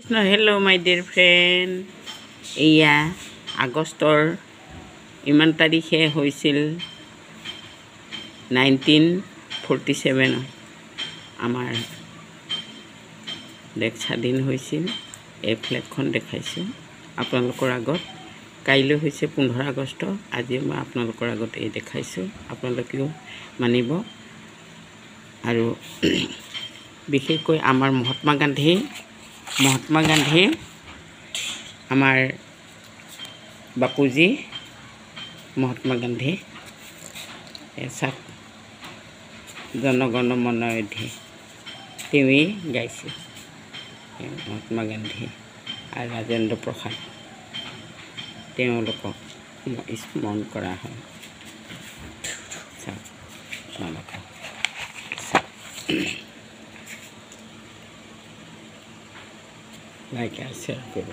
Hello my dear friend. এয়া আগষ্টৰ ইমান তাৰিখে হৈছিল 1947 আমাৰ দেশ স্বাধীন হৈছিল। এই ফ্লেগখন দেখাইছোঁ আপোনালোকৰ আগত। কাইলৈ হৈছে 15 আগষ্ট। আজি মই আপোনালোকৰ আগত এই দেখাইছোঁ, আপোনালোকেও মানিব। আৰু বিশেষকৈ আমাৰ মহাত্মা গান্ধী আমাৰ বাপুজি মহাত্মা গান্ধী এচাক জনগণ মন অধি তেওঁৱেই গাইছিল। মহাত্মা গান্ধী আৰু ৰাজেন্দ্ৰ প্ৰসাদ তেওঁলোকক স্মৰণ কৰা হয়। চাওক আপোনালোকে লাইক আৰু শ্বেয়াৰ কৰিব।